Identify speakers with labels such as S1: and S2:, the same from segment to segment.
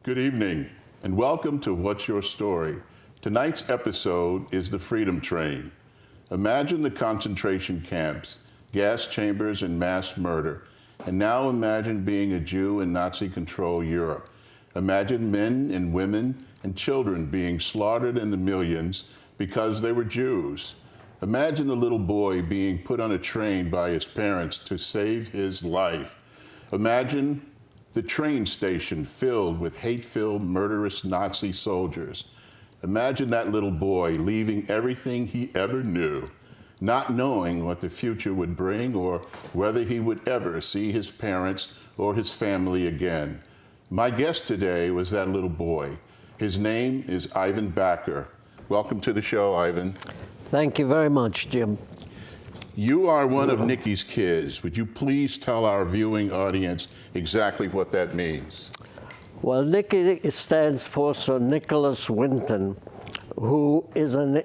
S1: Good evening, and welcome to What's Your Story? Tonight's episode is the Freedom Train. Imagine the concentration camps, gas chambers, and mass murder. And now imagine being a Jew in Nazi-controlled Europe. Imagine men and women and children being slaughtered in the millions because they were Jews. Imagine the little boy being put on a train by his parents to save his life. Imagine the train station filled with hate-filled, murderous Nazi soldiers. Imagine that little boy leaving everything he ever knew, not knowing what the future would bring or whether he would ever see his parents or his family again. My guest today was that little boy. His name is Ivan Backer. Welcome to the show, Ivan.
S2: Thank you very much, Jim.
S1: You are one of Nicky's kids. Would you please tell our viewing audience exactly what that means?
S2: Well, Nicky stands for Sir Nicholas Winton, who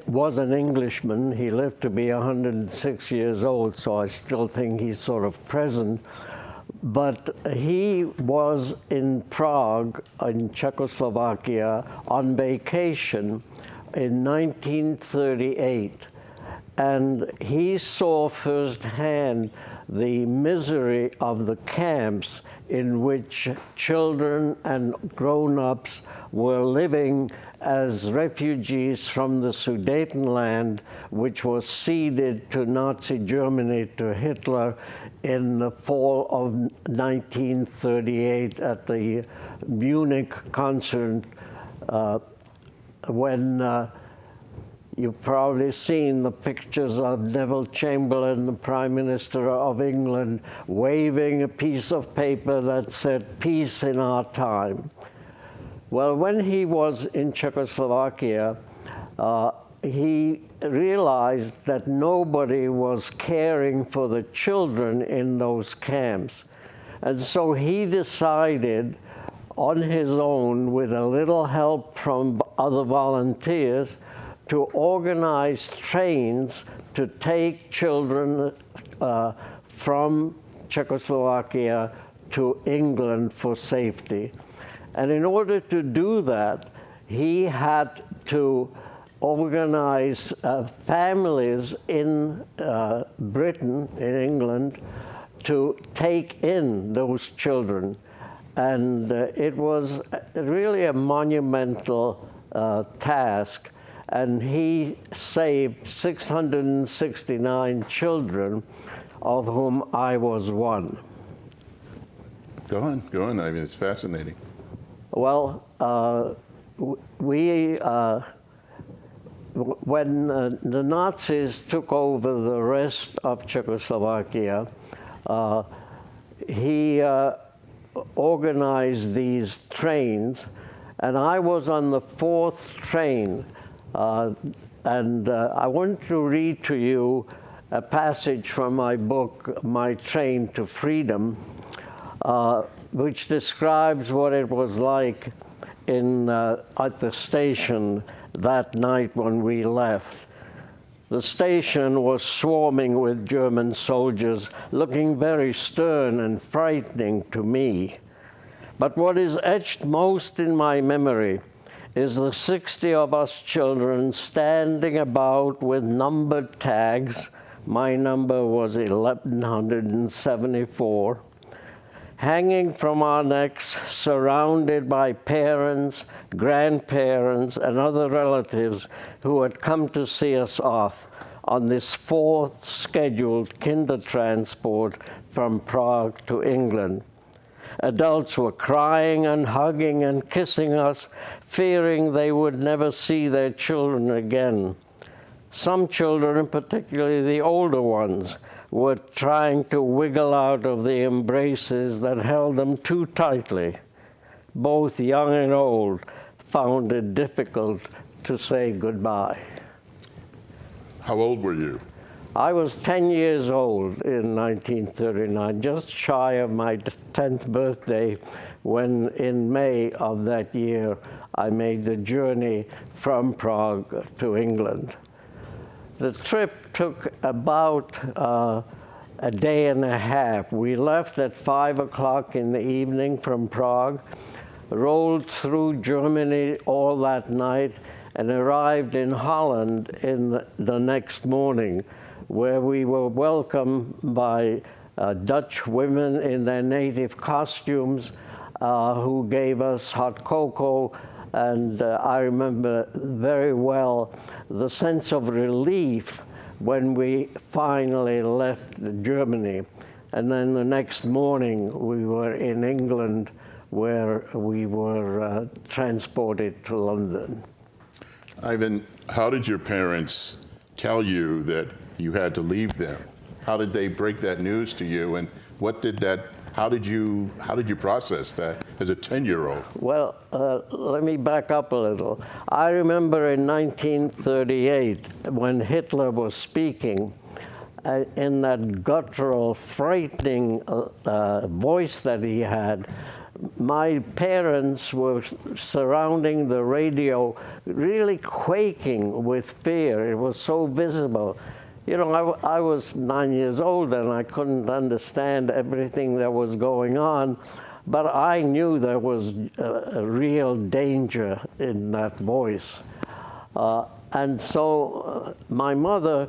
S2: was an Englishman. He lived to be 106 years old, so I still think he's sort of present. But he was in Prague, in Czechoslovakia, on vacation in 1938. And he saw firsthand the misery of the camps in which children and grown-ups were living as refugees from the Sudetenland, which was ceded to Nazi Germany, to Hitler, in the fall of 1938 at the Munich concert, when you've probably seen the pictures of Neville Chamberlain, the Prime Minister of England, waving a piece of paper that said, "Peace in our time." Well, when he was in Czechoslovakia, he realized that nobody was caring for the children in those camps. And so he decided on his own, with a little help from other volunteers, to organize trains to take children from Czechoslovakia to England for safety. And in order to do that, he had to organize families in Britain, in England, to take in those children. And it was really a monumental task. And he saved 669 children, of whom I was one.
S1: Go on, I mean, it's fascinating.
S2: Well, when the Nazis took over the rest of Czechoslovakia, he organized these trains, and I was on the fourth train. I want to read to you a passage from my book, My Train to Freedom, which describes what it was like at the station that night when we left. The station was swarming with German soldiers, looking very stern and frightening to me. But what is etched most in my memory is the 60 of us children standing about with numbered tags. My number was 1174, hanging from our necks, surrounded by parents, grandparents, and other relatives who had come to see us off on this fourth scheduled kinder transport from Prague to England. Adults were crying and hugging and kissing us, fearing they would never see their children again. Some children, particularly the older ones, were trying to wiggle out of the embraces that held them too tightly. Both young and old found it difficult to say goodbye.
S1: How old were you?
S2: I was 10 years old in 1939, just shy of my 10th birthday, when in May of that year I made the journey from Prague to England. The trip took about a day and a half. We left at 5 o'clock in the evening from Prague. rolled through Germany all that night, and arrived in Holland in the next morning, where we were welcomed by Dutch women in their native costumes who gave us hot cocoa. And I remember very well the sense of relief when we finally left Germany. And then the next morning, we were in England, where we were transported to London.
S1: Ivan, how did your parents tell you that you had to leave them? How did they break that news to you, and how did you process that as a 10-year-old?
S2: Well, let me back up a little. I remember in 1938, when Hitler was speaking, in that guttural, frightening voice that he had, my parents were surrounding the radio, really quaking with fear. It was so visible. You know, I was 9 years old and I couldn't understand everything that was going on, but I knew there was a real danger in that voice. And so my mother,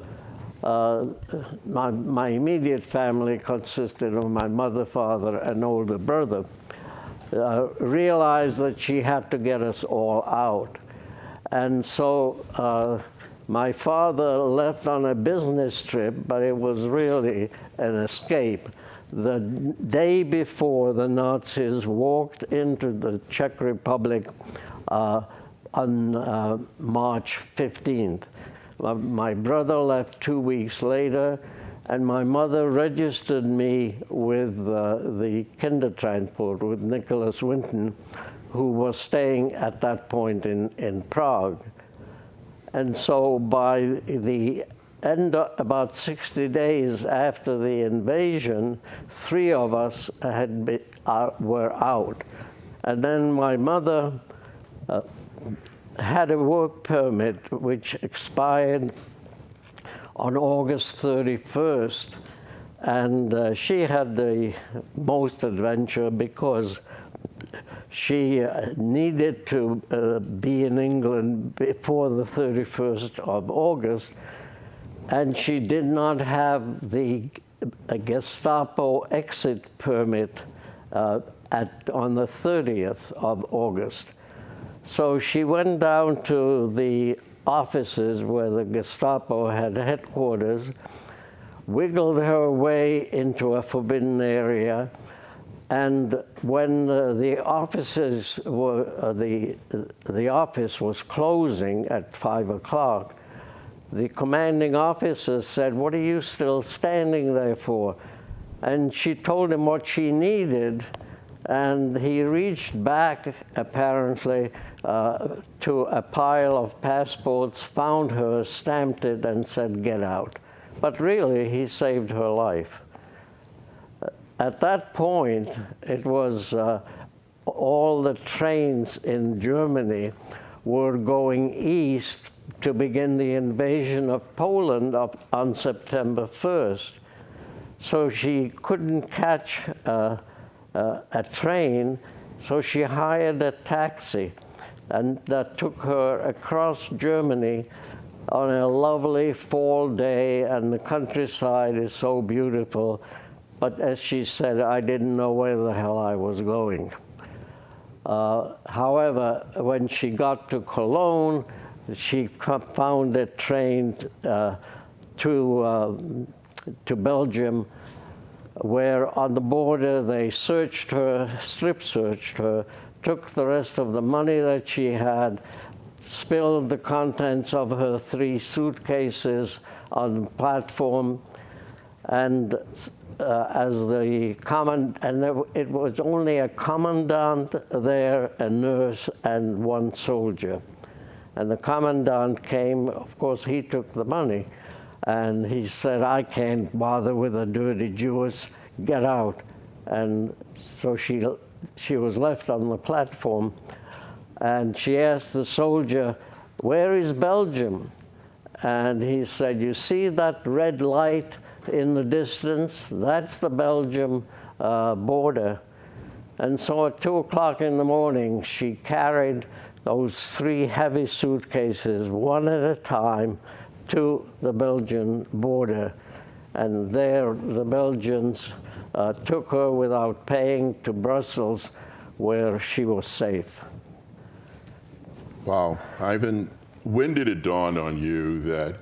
S2: my immediate family consisted of my mother, father, and older brother, realized that she had to get us all out. And so my father left on a business trip, but it was really an escape. The day before, the Nazis walked into the Czech Republic on March 15th. My brother left 2 weeks later, and my mother registered me with the Kindertransport, with Nicholas Winton, who was staying at that point in Prague. And so by the end, about 60 days after the invasion, 3 of us were out. And then my mother had a work permit which expired on August 31st, and she had the most adventure because she needed to be in England before the 31st of August, and she did not have the Gestapo exit permit on the 30th of August. So she went down to the offices where the Gestapo had headquarters, wiggled her way into a forbidden area, and when the offices were, the office was closing at 5 o'clock, the commanding officer said, "What are you still standing there for?" And she told him what she needed, and he reached back, apparently, to a pile of passports, found her, stamped it, and said, "Get out." But really, he saved her life. At that point, it was all the trains in Germany were going east to begin the invasion of Poland on September 1st. So she couldn't catch a train, so she hired a taxi, and that took her across Germany on a lovely fall day, and the countryside is so beautiful. But as she said, I didn't know where the hell I was going. However, when she got to Cologne, she found a train to Belgium, where on the border they searched her, strip searched her, took the rest of the money that she had, spilled the contents of her 3 suitcases on the platform, and it was only a commandant there, a nurse, and 1 soldier. And the commandant came, of course, he took the money, and he said, "I can't bother with a dirty Jewess, get out." And so she was left on the platform, and she asked the soldier, "Where is Belgium?" And he said, "You see that red light in the distance? That's the Belgium border." And so at 2 o'clock in the morning, she carried those 3 heavy suitcases, one at a time, to the Belgian border. And there, the Belgians took her without paying to Brussels, where she was safe.
S1: Wow. Ivan, when did it dawn on you that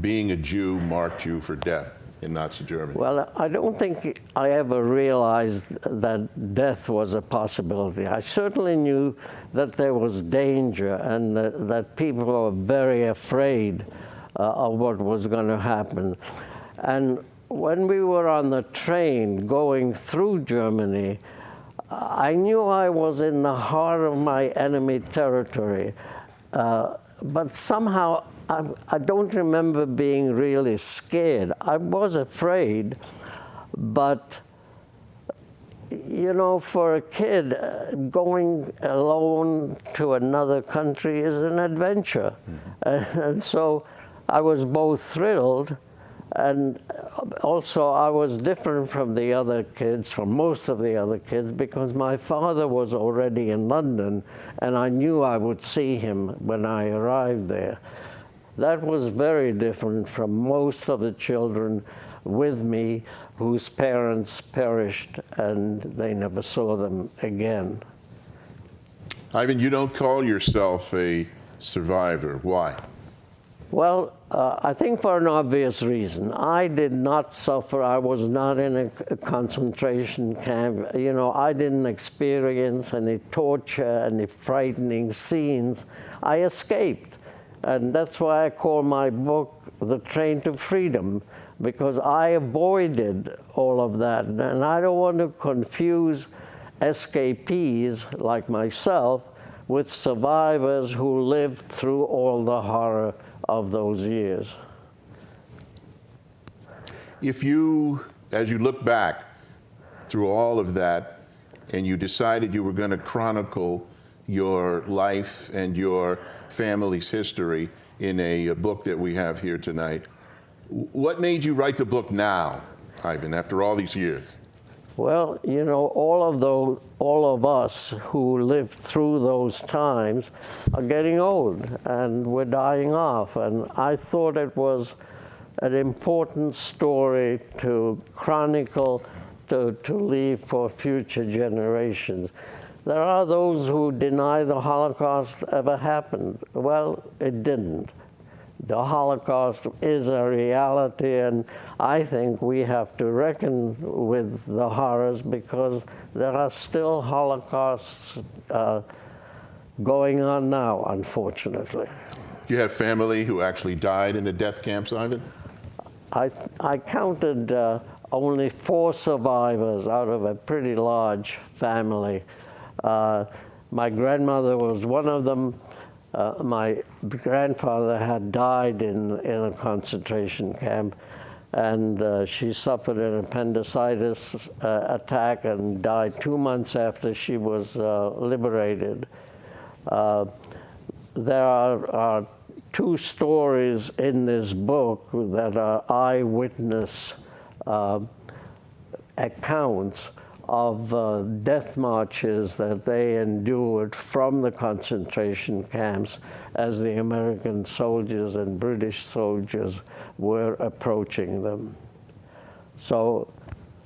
S1: being a Jew marked you for death in Nazi Germany?
S2: Well, I don't think I ever realized that death was a possibility. I certainly knew that there was danger and that people were very afraid of what was going to happen. And when we were on the train going through Germany, I knew I was in the heart of my enemy territory. But somehow, I don't remember being really scared. I was afraid, but you know, for a kid, going alone to another country is an adventure. Mm-hmm. And so I was both thrilled, and also I was different from the other kids, from most of the other kids, because my father was already in London, and I knew I would see him when I arrived there. That was very different from most of the children with me whose parents perished and they never saw them again.
S1: Ivan, you don't call yourself a survivor. Why?
S2: Well, I think for an obvious reason. I did not suffer. I was not in a concentration camp. You know, I didn't experience any torture, any frightening scenes. I escaped. And that's why I call my book The Train to Freedom, because I avoided all of that. And I don't want to confuse escapees like myself with survivors who lived through all the horror of those years.
S1: If you, as you look back through all of that, and you decided you were going to chronicle your life and your family's history in a book that we have here tonight, what made you write the book now, Ivan, after all these years?
S2: Well, you know, all of us who lived through those times are getting old and we're dying off. And I thought it was an important story to chronicle, to leave for future generations. There are those who deny the Holocaust ever happened. Well, it didn't. The Holocaust is a reality, and I think we have to reckon with the horrors because there are still Holocausts going on now, unfortunately.
S1: Do you have family who actually died in the death camps, Ivan?
S2: I counted only 4 survivors out of a pretty large family. My grandmother was one of them. My grandfather had died in a concentration camp, and she suffered an appendicitis attack and died 2 months after she was liberated. There are 2 stories in this book that are eyewitness accounts of death marches that they endured from the concentration camps as the American soldiers and British soldiers were approaching them. So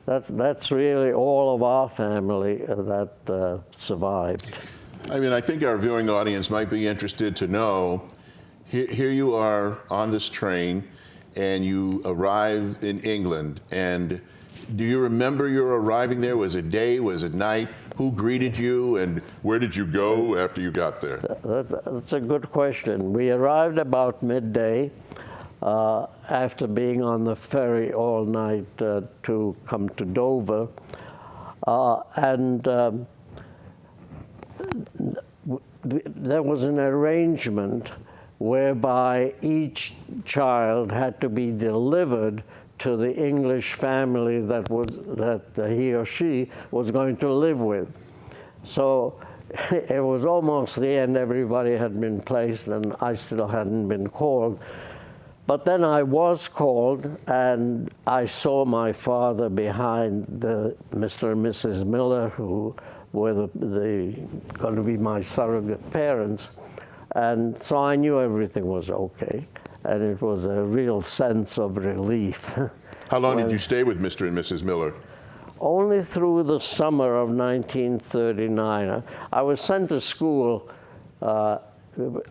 S2: that's really all of our family that survived.
S1: I mean, I think our viewing audience might be interested to know, here you are on this train and you arrive in England, and do you remember your arriving there? Was it day? Was it night? Who greeted you, and where did you go after you got there?
S2: That's a good question. We arrived about midday after being on the ferry all night to come to Dover. There was an arrangement whereby each child had to be delivered to the English family that he or she was going to live with. So it was almost the end. Everybody had been placed, and I still hadn't been called. But then I was called, and I saw my father behind Mr. and Mrs. Miller, who were going to be my surrogate parents. And so I knew everything was okay. And it was a real sense of relief.
S1: How long did you stay with Mr. and Mrs. Miller?
S2: Only through the summer of 1939. I was sent to school. I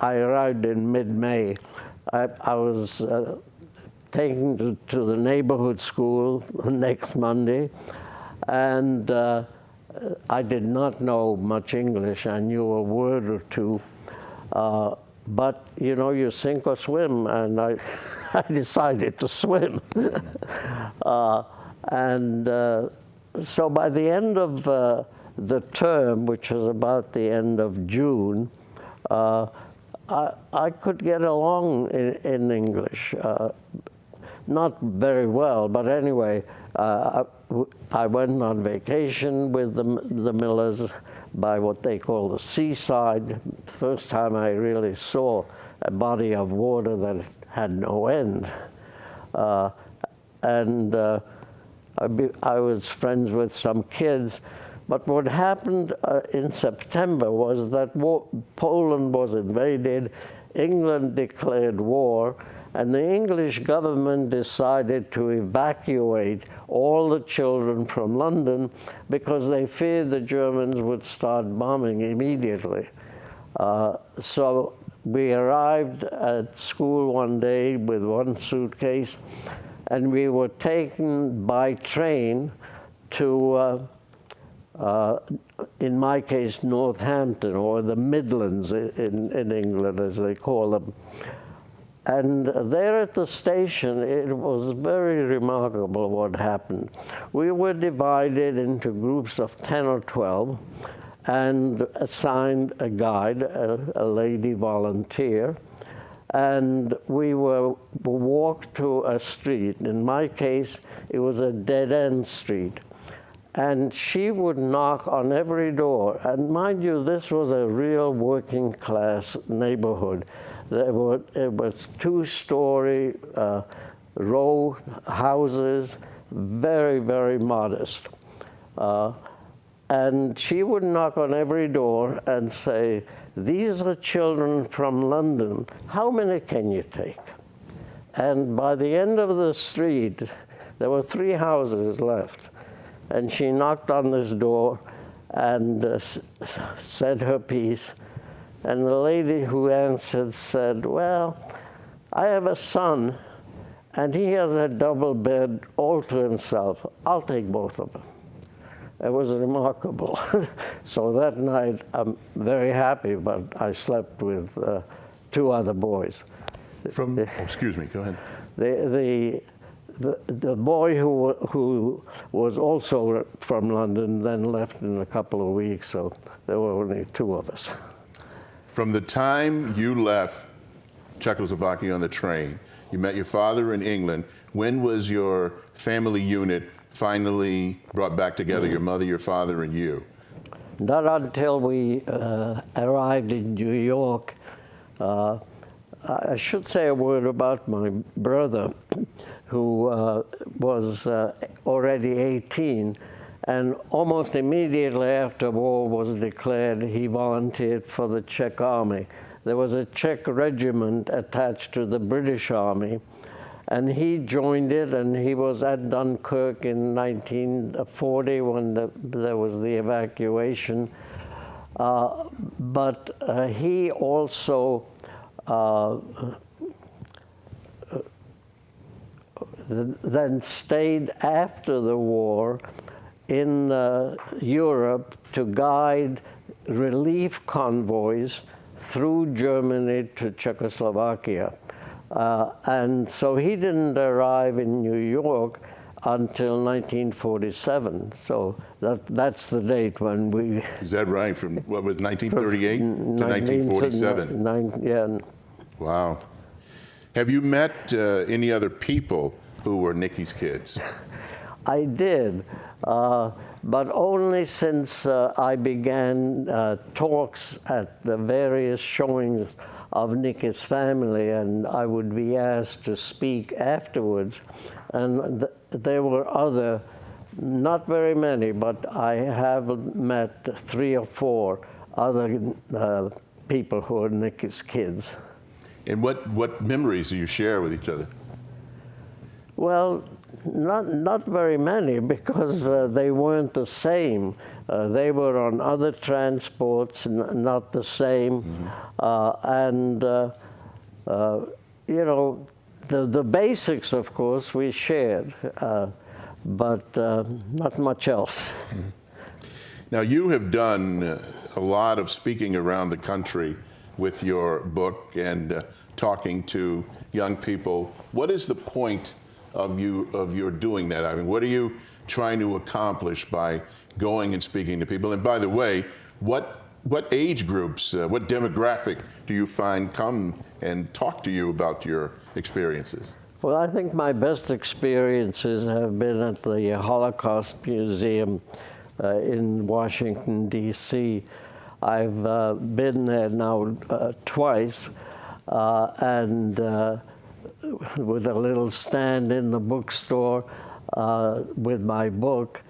S2: arrived in mid-May. I was taken to the neighborhood school next Monday, and I did not know much English. I knew a word or two, but you know, you sink or swim, and I decided to swim. So by the end of the term, which was about the end of June, I could get along in English. Not very well, but anyway, I went on vacation with the Millers by what they call the seaside. First time I really saw a body of water that had no end. I was friends with some kids, but what happened in September was that Poland was invaded, England declared war, and the English government decided to evacuate all the children from London because they feared the Germans would start bombing immediately. So we arrived at school one day with one suitcase, and we were taken by train to, in my case, Northampton, or the Midlands in England, as they call them. And there at the station, it was very remarkable what happened. We were divided into groups of 10 or 12 and assigned a guide, a lady volunteer. And we were walked to a street. In my case, it was a dead-end street. And she would knock on every door. And mind you, this was a real working-class neighborhood. It was two-story row houses, very, very modest. And she would knock on every door and say, "These are children from London. How many can you take?" And by the end of the street, there were 3 houses left. And she knocked on this door and said her piece. And the lady who answered said, "Well, I have a son, and he has a double bed all to himself. I'll take both of them." It was remarkable. So that night, I'm very happy, but I slept with 2 other boys.
S1: Excuse me, go ahead.
S2: The boy who was also from London then left in a couple of weeks, so there were only 2 of us.
S1: From the time you left Czechoslovakia on the train, you met your father in England. When was your family unit finally brought back together, your mother, your father, and you?
S2: Not until we arrived in New York. I should say a word about my brother, who was already 18. And almost immediately after war was declared, he volunteered for the Czech army. There was a Czech regiment attached to the British army, and he joined it, and he was at Dunkirk in 1940 when there was the evacuation. But he also then stayed after the war in Europe to guide relief convoys through Germany to Czechoslovakia. And so he didn't arrive in New York until 1947. So that's the date when we...
S1: Is that right? From, what was 1938 to 1947?
S2: Yeah.
S1: Wow. Have you met any other people who were Nicky's kids?
S2: I did, but only since I began talks at the various showings of Nicky's family, and I would be asked to speak afterwards. And there were other Not very many, but I have met 3 or 4 other people who are Nicky's kids.
S1: And what memories do you share with each other?
S2: Well, not very many, because they weren't the same. They were on other transports, not the same. And you know, the basics, of course, we shared, but not much else.
S1: Now, you have done a lot of speaking around the country with your book and talking to young people. What is the point of your doing that? I mean, what are you trying to accomplish by going and speaking to people? And by the way, what age groups, what demographic do you find come and talk to you about your experiences?
S2: Well, I think my best experiences have been at the Holocaust Museum in Washington, D.C. I've been there now twice, and with a little stand in the bookstore with my book.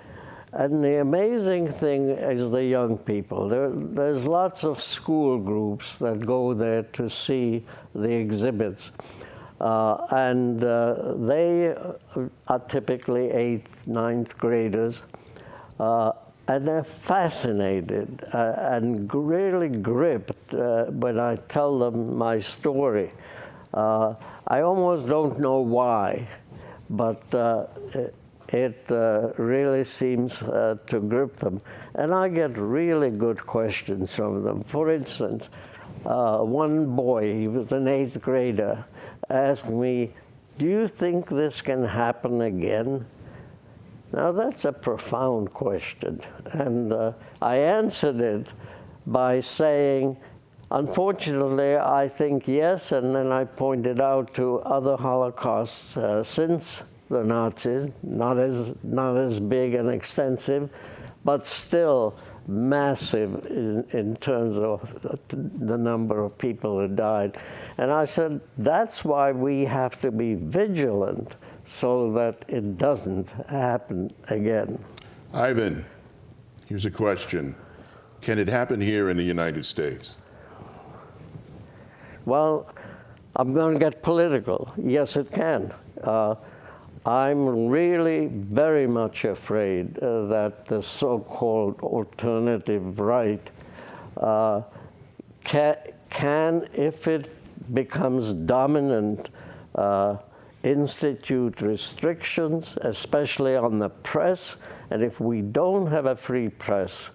S2: And the amazing thing is the young people. There's lots of school groups that go there to see the exhibits. And they are typically 8th, 9th graders. And they're fascinated and really gripped when I tell them my story. I almost don't know why, but it really seems to grip them. And I get really good questions from them. For instance, one boy, he was an 8th grader, asked me, "Do you think this can happen again?" Now, that's a profound question. And I answered it by saying, unfortunately, I think yes, and then I pointed out to other Holocausts since the Nazis, not as big and extensive, but still massive in terms of the number of people who died. And I said, that's why we have to be vigilant so that it doesn't happen again.
S1: Ivan, here's a question. Can it happen here in the United States?
S2: Well, I'm going to get political. Yes, it can. I'm really very much afraid that the so-called alternative right can, if it becomes dominant, institute restrictions, especially on the press. And if we don't have a free press,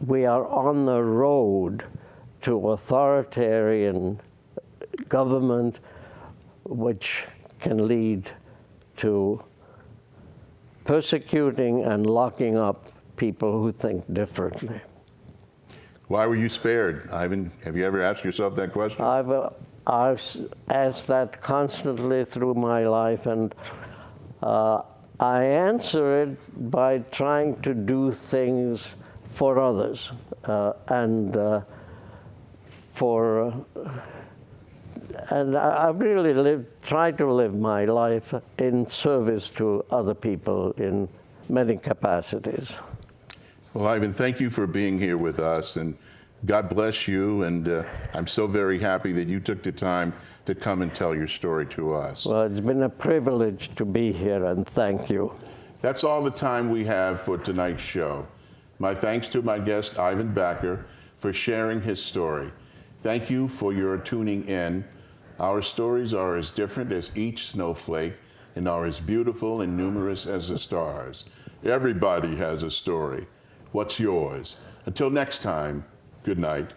S2: we are on the road to authoritarian government, which can lead to persecuting and locking up people who think differently.
S1: Why were you spared, Ivan? Have you ever asked yourself that question?
S2: I've asked that constantly through my life, and I answer it by trying to do things for others and I really try to live my life in service to other people in many capacities.
S1: Well, Ivan, thank you for being here with us, and God bless you, and I'm so very happy that you took the time to come and tell your story to us.
S2: Well, it's been a privilege to be here, and thank you.
S1: That's all the time we have for tonight's show. My thanks to my guest, Ivan Backer, for sharing his story. Thank you for your tuning in. Our stories are as different as each snowflake and are as beautiful and numerous as the stars. Everybody has a story. What's yours? Until next time, good night.